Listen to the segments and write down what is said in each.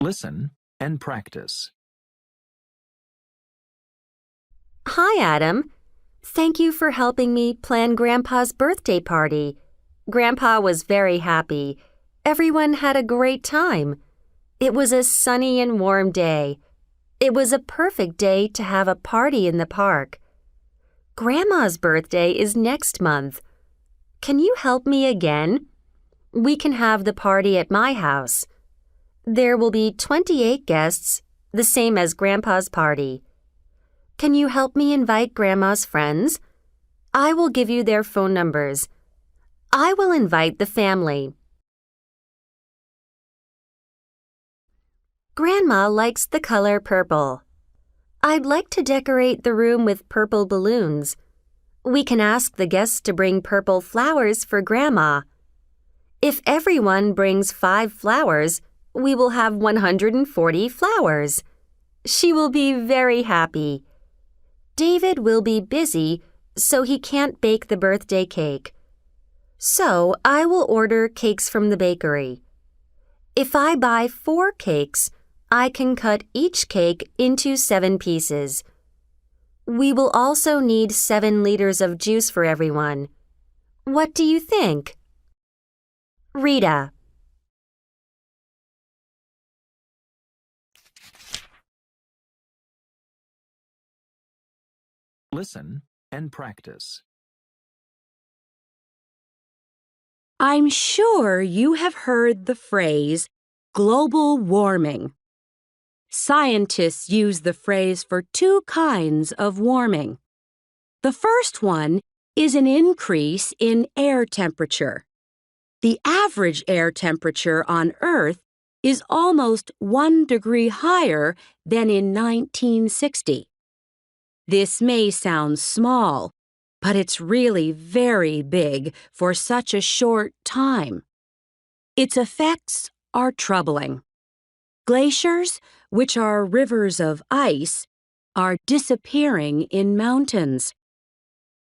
Listen and practice. Hi, Adam. Thank you for helping me plan Grandpa's birthday party. Grandpa was very happy. Everyone had a great time. It was a sunny and warm day. It was a perfect day to have a party in the park. Grandma's birthday is next month. Can you help me again? We can have the party at my house. There will be 28 guests, the same as Grandpa's party. Can you help me invite Grandma's friends? I will give you their phone numbers. I will invite the family. Grandma likes the color purple. I'd like to decorate the room with purple balloons. We can ask the guests to bring purple flowers for Grandma. If everyone brings 5 flowers, we will have 140 flowers. She will be very happy. David will be busy, so he can't bake the birthday cake. So I will order cakes from the bakery. If I buy 4 cakes, I can cut each cake into 7 pieces. We will also need 7 liters of juice for everyone. What do you think? Rita. Listen and practice. I'm sure you have heard the phrase global warming. Scientists use the phrase for 2 kinds of warming. The first one is an increase in air temperature. The average air temperature on Earth is almost 1 degree higher than in 1960. This may sound small, but it's really very big for such a short time. Its effects are troubling. Glaciers, which are rivers of ice, are disappearing in mountains.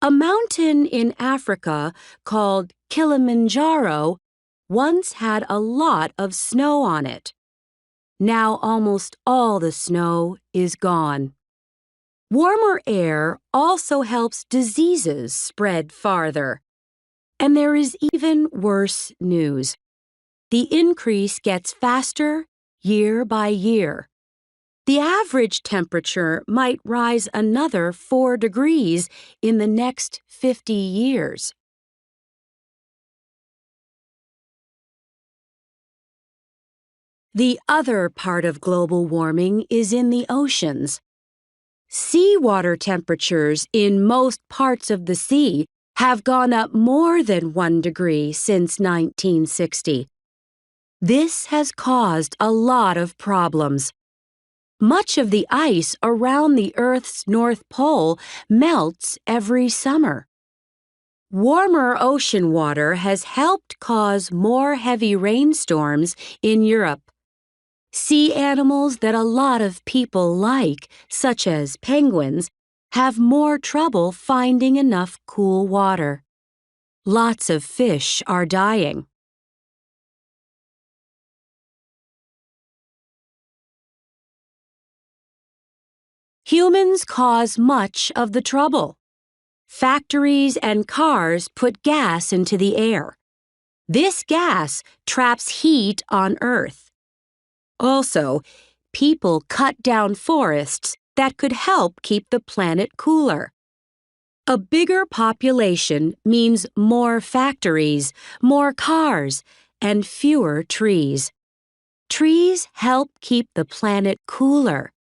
A mountain in Africa called Kilimanjaro once had a lot of snow on it. Now almost all the snow is gone. Warmer air also helps diseases spread farther. And there is even worse news. The increase gets faster year by year. The average temperature might rise another 4 degrees in the next 50 years. The other part of global warming is in the oceans. Seawater temperatures in most parts of the sea have gone up more than 1 degree since 1960. This has caused a lot of problems. Much of the ice around the Earth's North Pole melts every summer. Warmer ocean water has helped cause more heavy rainstorms in Europe. Sea animals that a lot of people like, such as penguins, have more trouble finding enough cool water. Lots of fish are dying. Humans cause much of the trouble. Factories and cars put gas into the air. This gas traps heat on Earth. Also, people cut down forests that could help keep the planet cooler. A bigger population means more factories, more cars, and fewer trees. Trees help keep the planet cooler,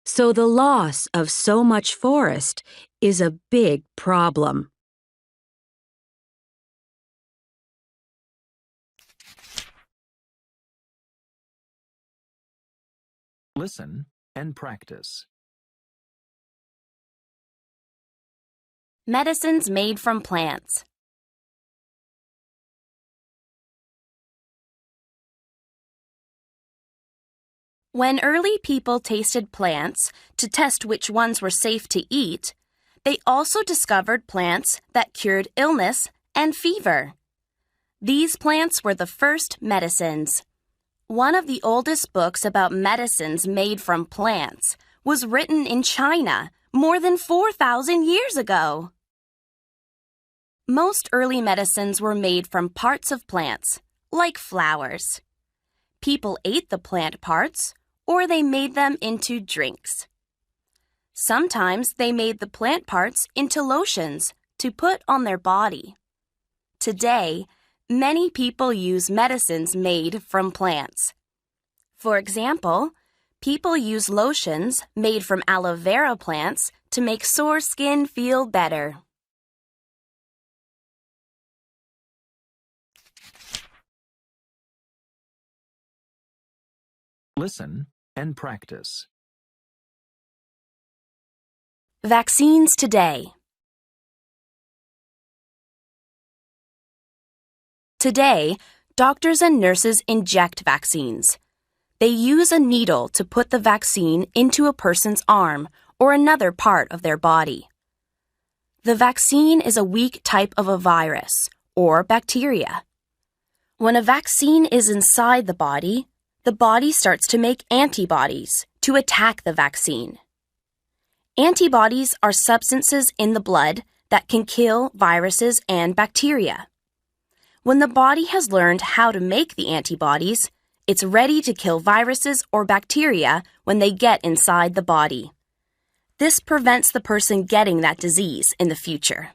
so the loss of so much forest is a big problem. Listen and practice. Medicines made from plants. When early people tasted plants to test which ones were safe to eat, they also discovered plants that cured illness and fever. These plants were the first medicines. One of the oldest books about medicines made from plants was written in China more than 4,000 years ago. Most early medicines were made from parts of plants, like flowers. People ate the plant parts, or they made them into drinks. Sometimes they made the plant parts into lotions to put on their body. Today, many people use medicines made from plants. For example, people use lotions made from aloe vera plants to make sore skin feel better. Listen and practice. Vaccines today. Today, doctors and nurses inject vaccines. They use a needle to put the vaccine into a person's arm or another part of their body. The vaccine is a weak type of a virus or bacteria. When a vaccine is inside the body starts to make antibodies to attack the vaccine. Antibodies are substances in the blood that can kill viruses and bacteria. When the body has learned how to make the antibodies, it's ready to kill viruses or bacteria when they get inside the body. This prevents the person getting that disease in the future.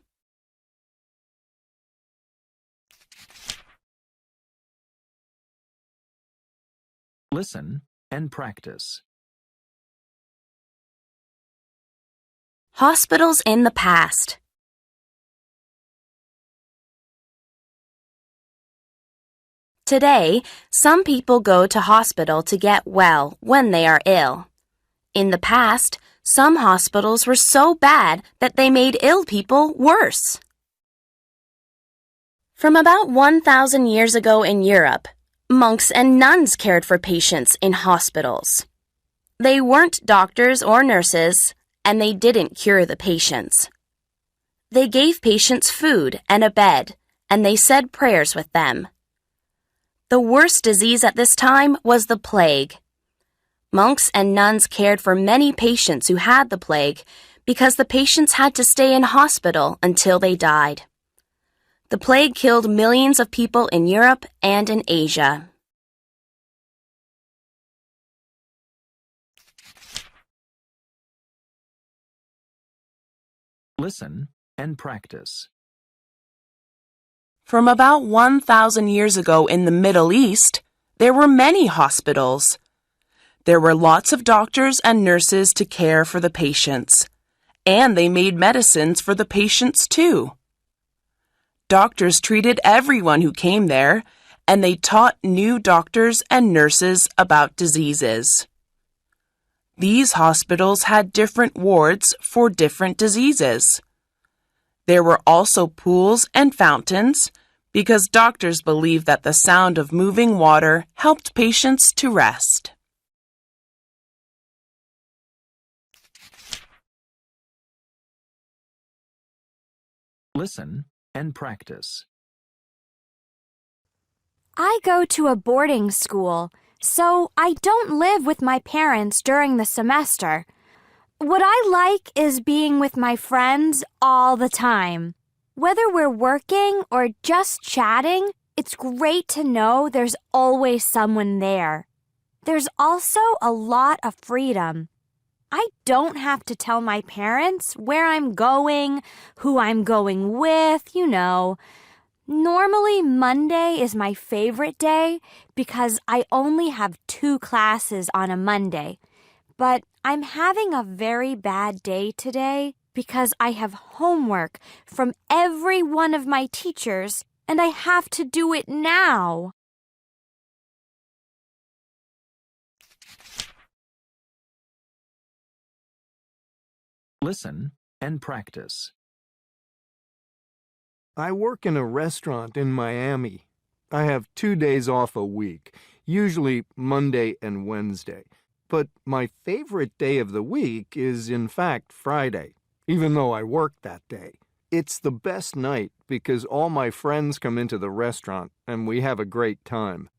Listen and practice. Hospitals in the past. Today, some people go to hospital to get well when they are ill. In the past, some hospitals were so bad that they made ill people worse. From about 1,000 years ago in Europe, monks and nuns cared for patients in hospitals. They weren't doctors or nurses, and they didn't cure the patients. They gave patients food and a bed, and they said prayers with them. The worst disease at this time was the plague. Monks and nuns cared for many patients who had the plague because the patients had to stay in hospital until they died. The plague killed millions of people in Europe and in Asia. Listen and practice. From about 1,000 years ago in the Middle East, there were many hospitals. There were lots of doctors and nurses to care for the patients, and they made medicines for the patients too. Doctors treated everyone who came there, and they taught new doctors and nurses about diseases. These hospitals had different wards for different diseases. There were also pools and fountains because doctors believed that the sound of moving water helped patients to rest. Listen and practice. I go to a boarding school, so I don't live with my parents during the semester. What I like is being with my friends all the time. Whether we're working or just chatting, it's great to know there's always someone there. There's also a lot of freedom. I don't have to tell my parents where I'm going, who I'm going with, Normally, Monday is my favorite day because I only have 2 classes on a Monday. But I'm having a very bad day today because I have homework from every one of my teachers and I have to do it now. Listen and practice. I work in a restaurant in Miami. I have 2 days off a week, usually Monday and Wednesday. But my favorite day of the week is, in fact, Friday, even though I work that day. It's the best night because all my friends come into the restaurant and we have a great time.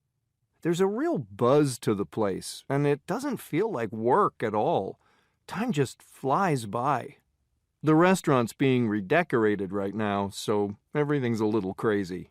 There's a real buzz to the place, and it doesn't feel like work at all. Time just flies by. The restaurant's being redecorated right now, so everything's a little crazy.